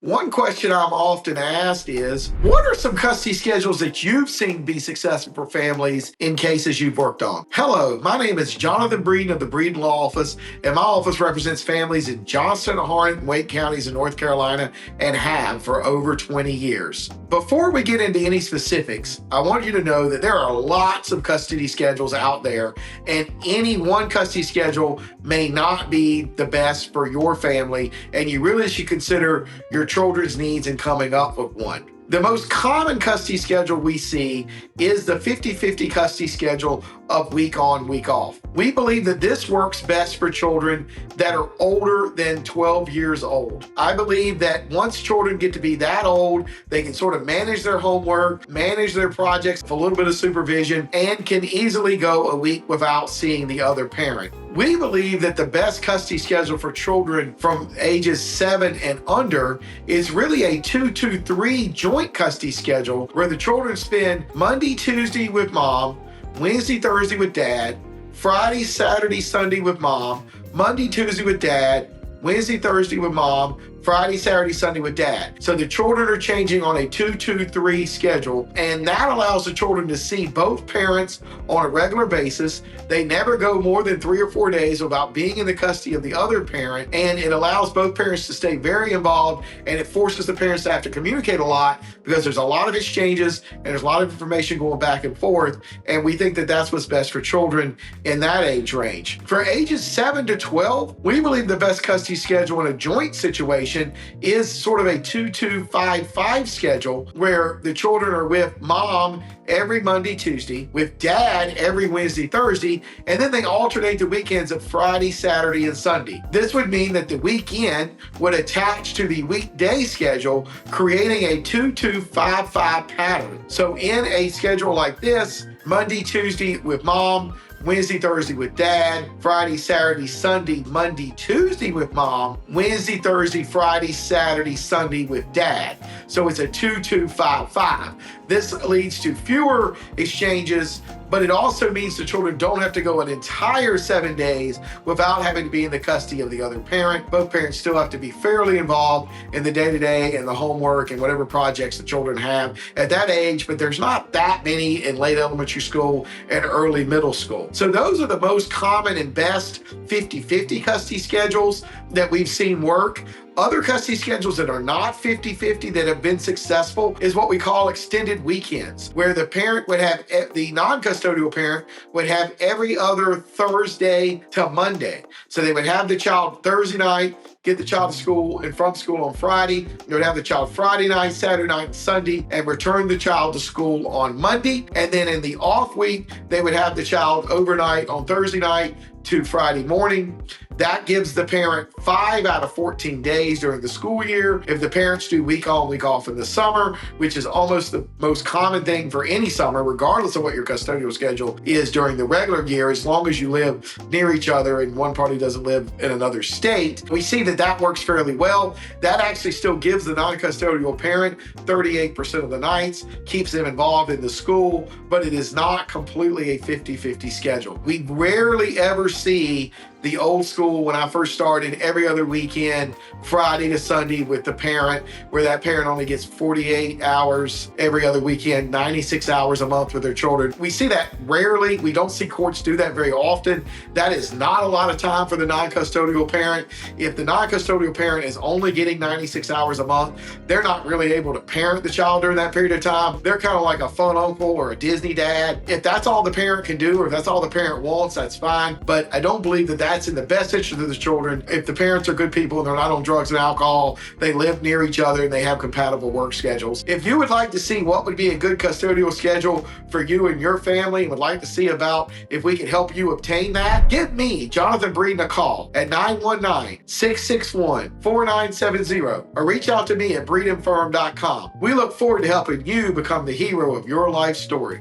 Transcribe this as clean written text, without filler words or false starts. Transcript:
One question I'm often asked is, what are some custody schedules that you've seen be successful for families in cases you've worked on? Hello, my name is Jonathan Breeden of the Breeden Law Office, and my office represents families in Johnston, Harnett, and Wake counties in North Carolina, and have for over 20 years. Before we get into any specifics, I want you to know that there are lots of custody schedules out there, and any one custody schedule may not be the best for your family, and you really should consider your children's needs in coming up with one. The most common custody schedule we see is the 50-50 custody schedule of week on, week off. We believe that this works best for children that are older than 12 years old. I believe that once children get to be that old, they can sort of manage their homework, manage their projects with a little bit of supervision, and can easily go a week without seeing the other parent. We believe that the best custody schedule for children from ages 7 and under is really a 2-2-3 joint custody schedule where the children spend Monday, Tuesday with mom, Wednesday, Thursday with dad, Friday, Saturday, Sunday with mom, Monday, Tuesday with dad, Wednesday, Thursday with mom, Friday, Saturday, Sunday with dad. So the children are changing on a 2-2-3 schedule, and that allows the children to see both parents on a regular basis. They never go more than 3 or 4 days without being in the custody of the other parent, and it allows both parents to stay very involved, and it forces the parents to have to communicate a lot because there's a lot of exchanges and there's a lot of information going back and forth, and we think that that's what's best for children in that age range. For ages 7 to 12, we believe the best custody schedule in a joint situation is sort of a 2-2-5-5 schedule where the children are with mom every Monday, Tuesday, with dad every Wednesday, Thursday, and then they alternate the weekends of Friday, Saturday, and Sunday. This would mean that the weekend would attach to the weekday schedule, creating a 2-2-5-5 pattern. So in a schedule like this, Monday, Tuesday with mom, Wednesday, Thursday with dad, Friday, Saturday, Sunday, Monday, Tuesday with mom, Wednesday, Thursday, Friday, Saturday, Sunday with dad. So it's a 2-2-5-5. This leads to fewer exchanges, but it also means the children don't have to go an entire 7 days without having to be in the custody of the other parent. Both parents still have to be fairly involved in the day-to-day and the homework and whatever projects the children have at that age, but there's not that many in late elementary school and early middle school. So those are the most common and best 50-50 custody schedules that we've seen work. Other custody schedules that are not 50-50 that have been successful is what we call extended weekends, where the parent would have, the non-custodial parent would have every other Thursday to Monday. So they would have the child Thursday night, get the child to school and from school on Friday. They would have the child Friday night, Saturday night, and Sunday, and return the child to school on Monday. And then in the off week, they would have the child overnight on Thursday night to Friday morning. That gives the parent 5 out of 14 days during the school year. If the parents do week on, week off in the summer, which is almost the most common thing for any summer, regardless of what your custodial schedule is during the regular year, as long as you live near each other and one party doesn't live in another state, we see that that works fairly well. That actually still gives the non-custodial parent 38% of the nights, keeps them involved in the school, but it is not completely a 50-50 schedule. We rarely ever see the old school, when I first started, every other weekend, Friday to Sunday with the parent, where that parent only gets 48 hours every other weekend, 96 hours a month with their children. We see that rarely. We don't see courts do that very often. That is not a lot of time for the non-custodial parent. If the non-custodial parent is only getting 96 hours a month, they're not really able to parent the child during that period of time. They're kind of like a fun uncle or a Disney dad. If that's all the parent can do, or if that's all the parent wants, that's fine. But I don't believe that that's in the best interest of the children. If the parents are good people and they're not on drugs and alcohol, they live near each other and they have compatible work schedules. If you would like to see what would be a good custodial schedule for you and your family and would like to see about if we can help you obtain that, give me, Jonathan Breeden, a call at 919-661-4970 or reach out to me at breedenfirm.com. We look forward to helping you become the hero of your life story.